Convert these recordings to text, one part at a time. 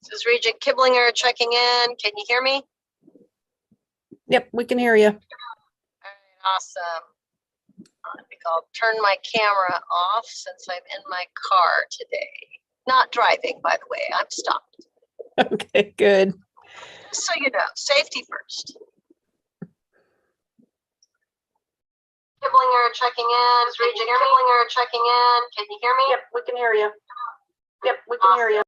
This is Regent Kiblinger checking in. Can you hear me? Yep, we can hear you. All right, awesome. I think I'll turn my camera off since I'm in my car today. Not driving, by the way, I'm stopped. Okay, good. Just so you know, safety first. Kiblinger checking in. Is Regent Kiblinger checking in. Can you hear me? Yep, we can hear you. Yep, we can hear you.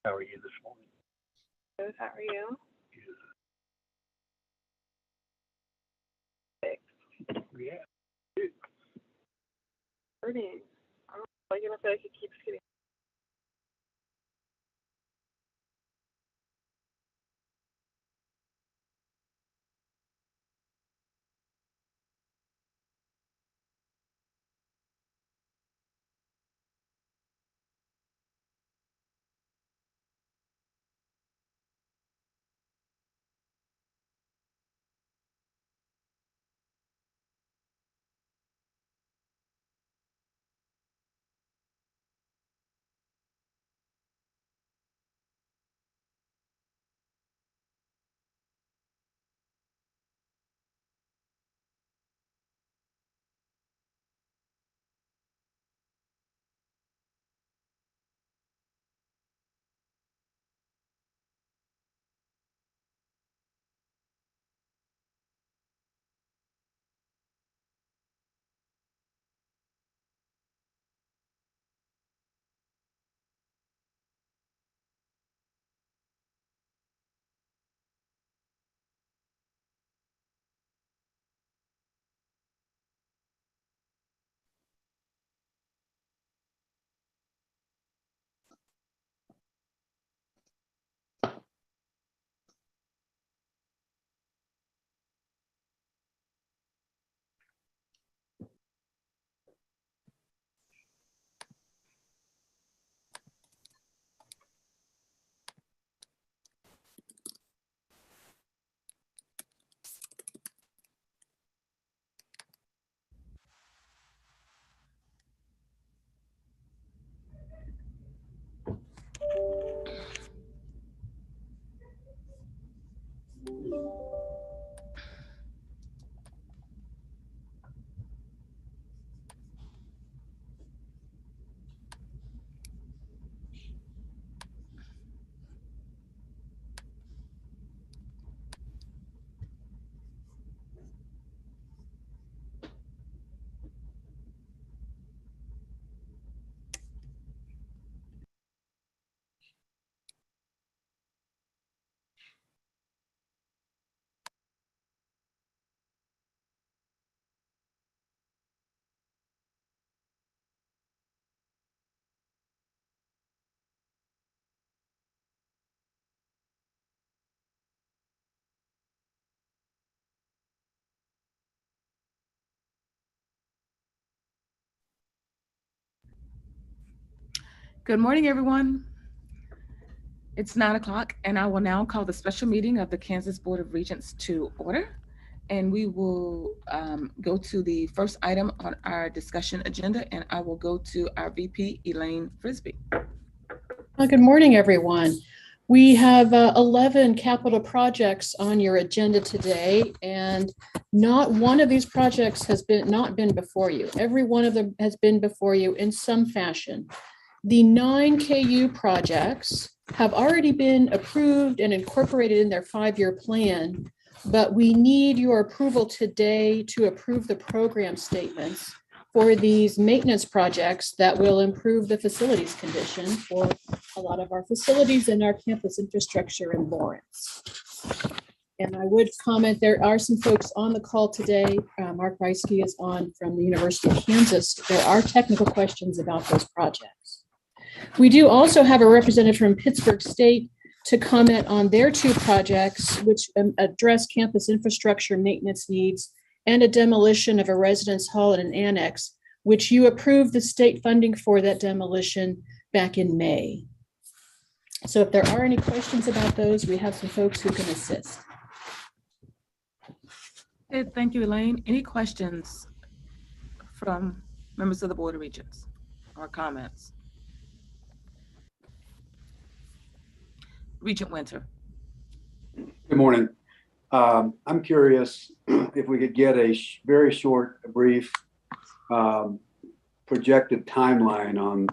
How are you this morning? Good. How are you? Yeah. Earnings. I don't know. Like, I feel like it keeps getting. Good morning, everyone. It's 9 o'clock, and I will now call the special meeting of the Kansas Board of Regents to order. And we will go to the first item on our discussion agenda, and I will go to our VP, Elaine Frisbee. Good morning, everyone. We have 11 capital projects on your agenda today, and not one of these projects has not been before you. Every one of them has been before you in some fashion. The 9 KU projects have already been approved and incorporated in their 5-year plan, but we need your approval today to approve the program statements for these maintenance projects that will improve the facilities condition for a lot of our facilities and our campus infrastructure in Lawrence. And I would comment, there are some folks on the call today. Mark Reisky is on from the University of Kansas. There are technical questions about those projects. We do also have a representative from Pittsburgh State to comment on their 2 projects, which address campus infrastructure maintenance needs and a demolition of a residence hall and an annex, which you approved the state funding for that demolition back in May. So if there are any questions about those, we have some folks who can assist. Okay, thank you, Elaine. Any questions from members of the Board of Regents or comments? Regent Winter. Good morning. I'm curious if we could get a very short, brief projected timeline on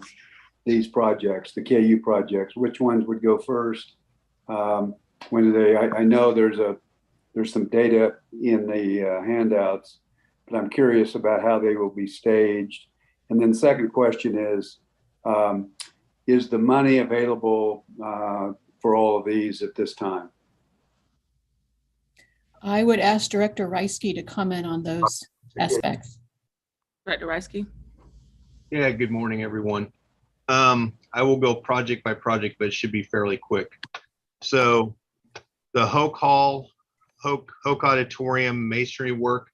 these projects, the KU projects. Which ones would go first? When do they? I know there's some data in the handouts, but I'm curious about how they will be staged. And then the second question is, is the money available for all of these at this time? I would ask Director Reisky to comment on those aspects. Director Reisky? Yeah, good morning, everyone. I will go project by project, but it should be fairly quick. So the Hoke Hall, Hoke Auditorium masonry work,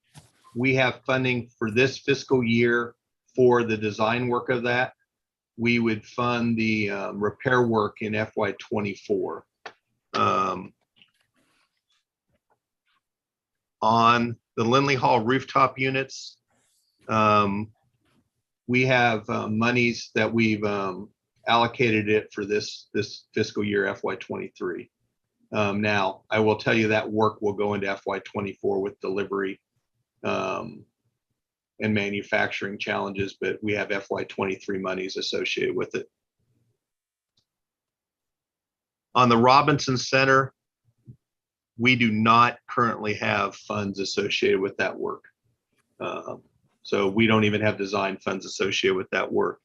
we have funding for this fiscal year for the design work of that. We would fund the repair work in FY24. On the Lindley Hall rooftop units, we have monies that we've allocated it for this fiscal year FY23. Now, I will tell you that work will go into FY24 with delivery and manufacturing challenges, but we have FY23 monies associated with it. On the Robinson Center, we do not currently have funds associated with that work. So we don't even have design funds associated with that work.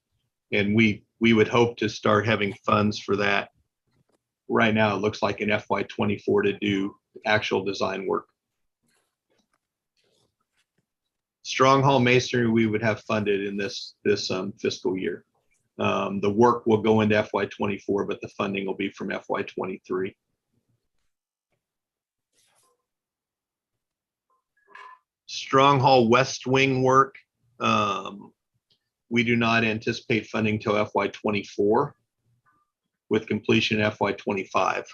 And we would hope to start having funds for that. Right now, it looks like in FY24 to do actual design work. Strong Masonry, we would have funded in this fiscal year. The work will go into FY24, but the funding will be from FY23. Strong West Wing work, we do not anticipate funding till FY24 with completion FY25.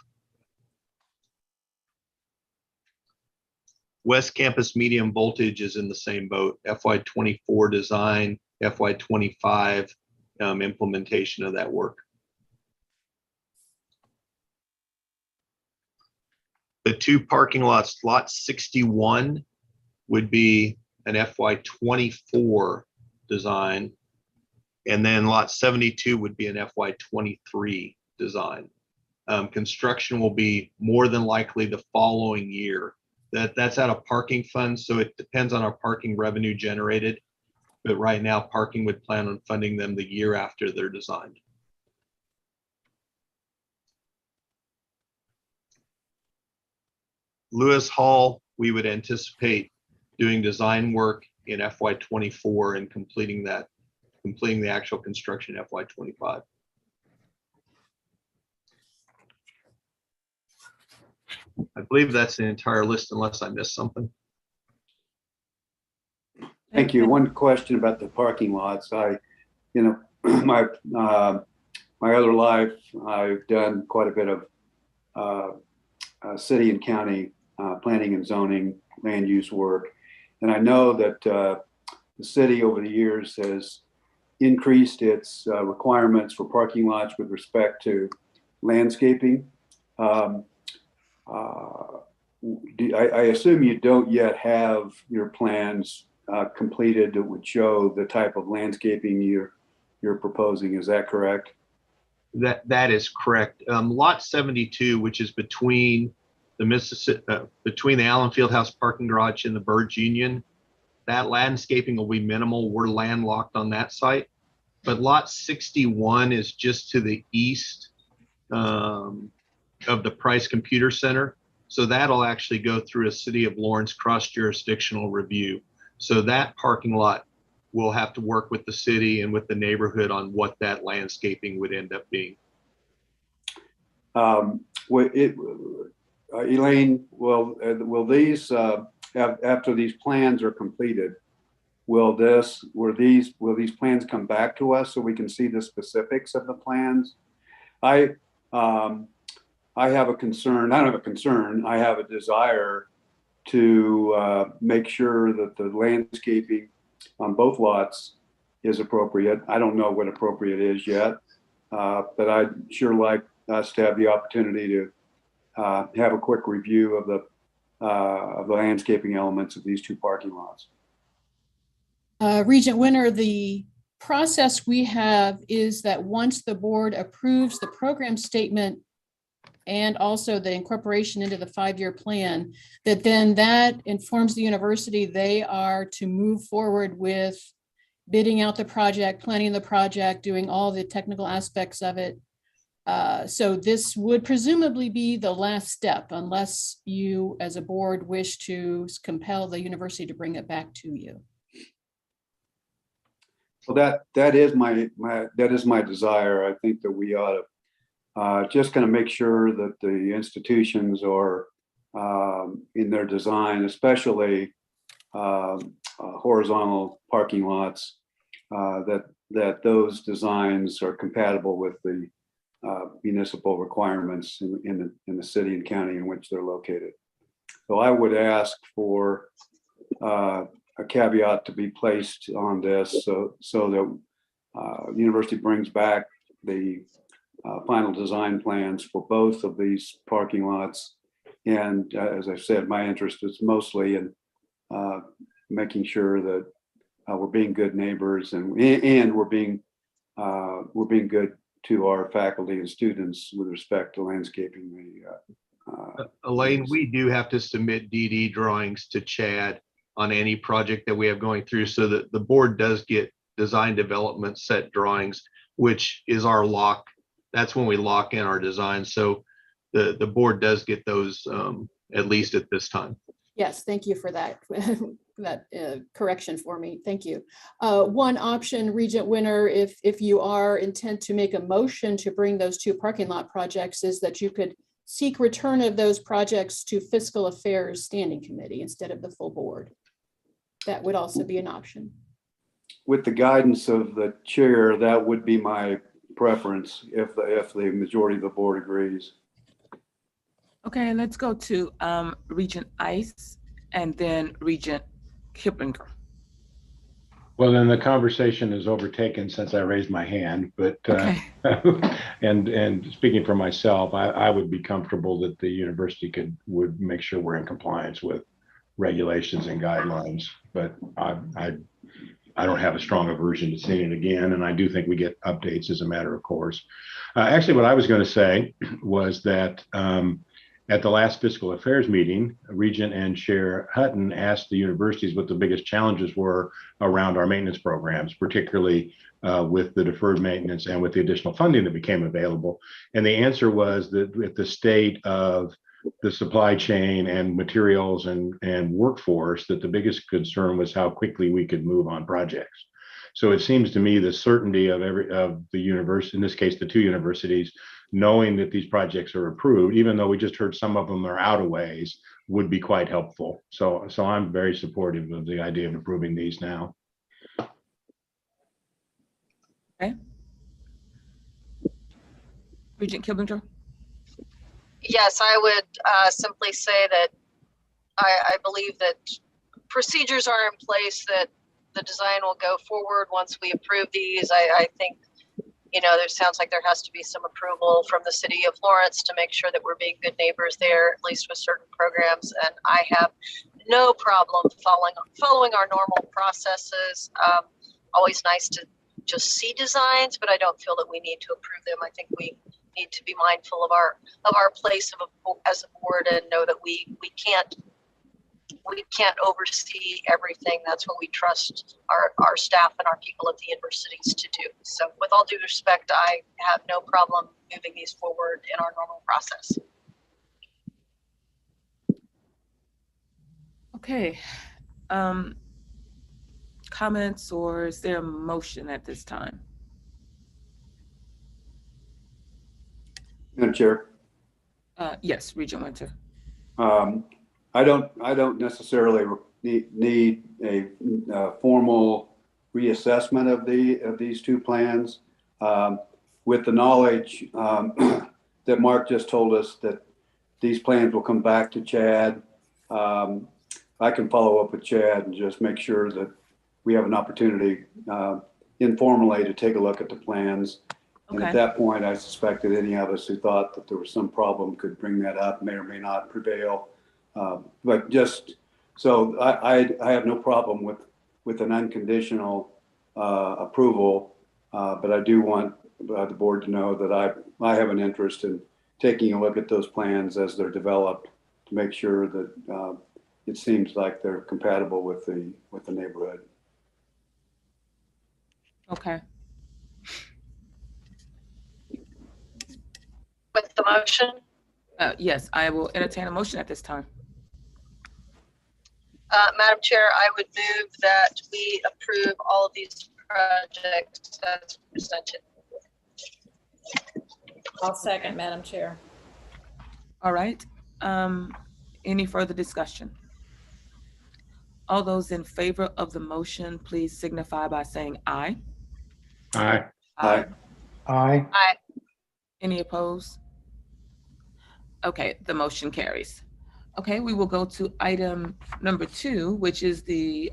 West Campus medium voltage is in the same boat, FY24 design, FY25 implementation of that work. The two parking lots, lot 61 would be an FY24 design, and then lot 72 would be an FY23 design. Construction will be more than likely the following year. That's out of parking funds, so it depends on our parking revenue generated. But right now, parking would plan on funding them the year after they're designed. Lewis Hall, we would anticipate doing design work in FY24 and completing the actual construction FY25. I believe that's the entire list unless I missed something. Thank you. One question about the parking lots. My other life, I've done quite a bit of city and county planning and zoning land use work. And I know that the city over the years has increased its requirements for parking lots with respect to landscaping. I assume you don't yet have your plans completed that would show the type of landscaping you're proposing. Is that correct? That is correct. Lot 72, which is between the between the Allen Fieldhouse parking garage and the Birds Union, that landscaping will be minimal. We're landlocked on that site. But lot 61 is just to the east of the Price Computer Center. So that'll actually go through a City of Lawrence cross-jurisdictional review. So that parking lot will have to work with the city and with the neighborhood on what that landscaping would end up being. Elaine, will these, after these plans are completed, will these plans come back to us so we can see the specifics of the plans? I have a concern. I don't have a concern. I have a desire to make sure that the landscaping on both lots is appropriate. I don't know what appropriate is yet, but I'd sure like us to have the opportunity to have a quick review of the landscaping elements of these two parking lots. Regent Winter, the process we have is that once the board approves the program statement and also the incorporation into the 5-year plan, that informs the university they are to move forward with bidding out the project, planning the project, doing all the technical aspects of it. So this would presumably be the last step unless you as a board wish to compel the university to bring it back to you. Well, that is my desire. I think that we ought to just kind of make sure that the institutions are in their design, especially horizontal parking lots, that those designs are compatible with the municipal requirements in the city and county in which they're located. So I would ask for a caveat to be placed on this so that the university brings back the final design plans for both of these parking lots. And as I said, my interest is mostly in making sure that we're being good neighbors and we're being good to our faculty and students with respect to landscaping the Elaine, we do have to submit DD drawings to Chad on any project that we have going through, so that the board does get design development set drawings, which is our lock. That's when we lock in our design. So the board does get those at least at this time. Yes, thank you for that, that correction for me. Thank you. One option, Regent Winter, if you are intent to make a motion to bring those two parking lot projects, is that you could seek return of those projects to Fiscal Affairs Standing Committee instead of the full board. That would also be an option. With the guidance of the chair, that would be my preference if the majority of the board agrees. Okay, let's go to Regent Ice and then Regent Kiplinger. Well, then the conversation is overtaken since I raised my hand, but Okay. and speaking for myself, I would be comfortable that the university would make sure we're in compliance with regulations and guidelines, but I don't have a strong aversion to seeing it again, and I do think we get updates as a matter of course. Actually, what I was going to say was that at the last fiscal affairs meeting, Regent and Chair Hutton asked the universities what the biggest challenges were around our maintenance programs, particularly with the deferred maintenance and with the additional funding that became available. And the answer was that with the state of the supply chain and materials and workforce, that the biggest concern was how quickly we could move on projects. So it seems to me the certainty of the university, in this case, the two universities, knowing that these projects are approved, even though we just heard some of them are out of ways, would be quite helpful. So I'm very supportive of the idea of approving these now. Okay. Regent Kiplinger. Yes, I would simply say that I believe that procedures are in place, that the design will go forward once we approve these. I think, there sounds like there has to be some approval from the city of Florence to make sure that we're being good neighbors there, at least with certain programs. And I have no problem following our normal processes. Always nice to just see designs, but I don't feel that we need to approve them. I think we need to be mindful of our place as a board and know that we can't oversee everything. That's what we trust our staff and our people at the universities to do. So with all due respect, I have no problem moving these forward in our normal process. Okay. Comments, or is there a motion at this time? Madam Chair. Yes, Regent Winter. I don't necessarily need a formal reassessment of these two plans. With the knowledge that Mark just told us that these plans will come back to Chad, I can follow up with Chad and just make sure that we have an opportunity informally to take a look at the plans. And at that point, I suspect that any of us who thought that there was some problem could bring that up, may or may not prevail. But just so I have no problem with an unconditional approval, but I do want the board to know that I have an interest in taking a look at those plans as they're developed to make sure that it seems like they're compatible with the neighborhood. Okay. With the motion, Yes, I will entertain a motion at this time. Madam Chair, I would move that we approve all of these projects as presented. I'll second, Madam Chair. All right. Any further discussion? All those in favor of the motion, please signify by saying aye. Aye. Aye. Aye. Aye. Any opposed? Okay, the motion carries. Okay, we will go to item number 2, which is the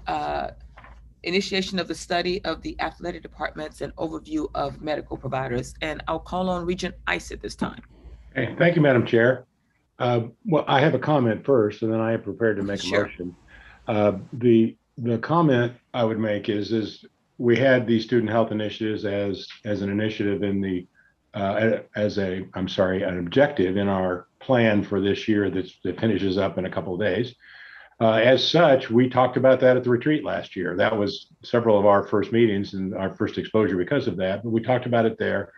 initiation of the study of the athletic departments and overview of medical providers. And I'll call on Regent Ice at this time. Hey, thank you, Madam Chair. Well, I have a comment first, and then I am prepared to make a Sure. motion. The comment I would make is we had the student health initiatives as an initiative in the an objective in our plan for this year that finishes up in a couple of days. As such, we talked about that at the retreat last year. That was several of our first meetings and our first exposure because of that. But we talked about it there.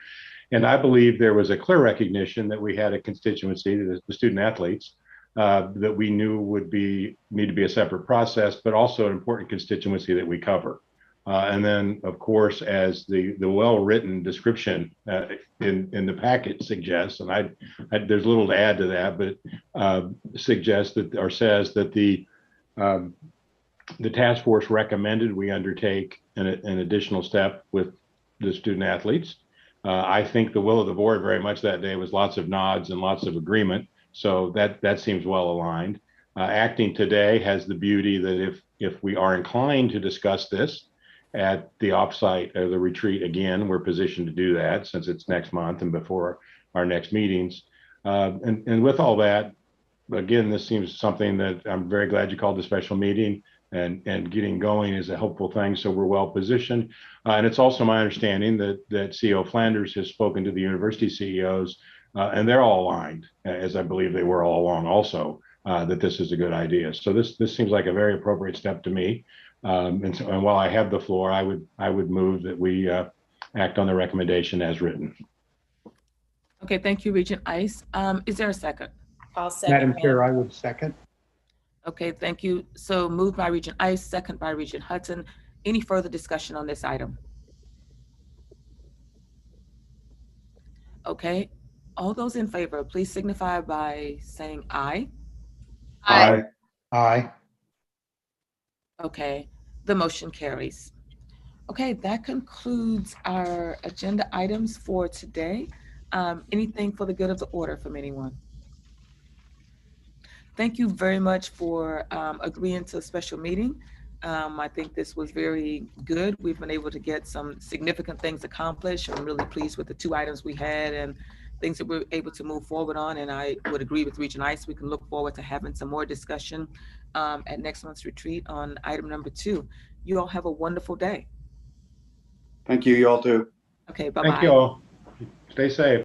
And I believe there was a clear recognition that we had a constituency, the student athletes, that we knew would need to be a separate process, but also an important constituency that we cover. And then, of course, as the well-written description in the packet suggests, and there's little to add to that, but suggests that or says that the task force recommended we undertake an additional step with the student athletes. I think the will of the board very much that day was lots of nods and lots of agreement. So that seems well aligned. Acting today has the beauty that if we are inclined to discuss this at the offsite or the retreat again, we're positioned to do that since it's next month and before our next meetings. And with all that, again, this seems something that I'm very glad you called a special meeting, and getting going is a helpful thing. So we're well positioned. And it's also my understanding that CEO Flanders has spoken to the university CEOs, and they're all aligned, as I believe they were all along also, that this is a good idea. So this seems like a very appropriate step to me. And while I have the floor, I would move that we act on the recommendation as written. Okay, thank you, Regent Ice. Is there a second? I'll second. Madam Chair, I would second. Okay, thank you. So moved by Regent Ice, second by Regent Hudson. Any further discussion on this item? Okay, all those in favor, please signify by saying aye. Aye. Aye. Okay, the motion carries. Okay, that concludes our agenda items for today. Anything for the good of the order from anyone? Thank you very much for agreeing to a special meeting. I think this was very good. We've been able to get some significant things accomplished. I'm really pleased with the 2 items we had and things that we're able to move forward on. And I would agree with Regent Ice. We can look forward to having some more discussion at next month's retreat on item number 2. You all have a wonderful day. Thank you, you all too. Okay, bye-bye. Thank you all. Stay safe.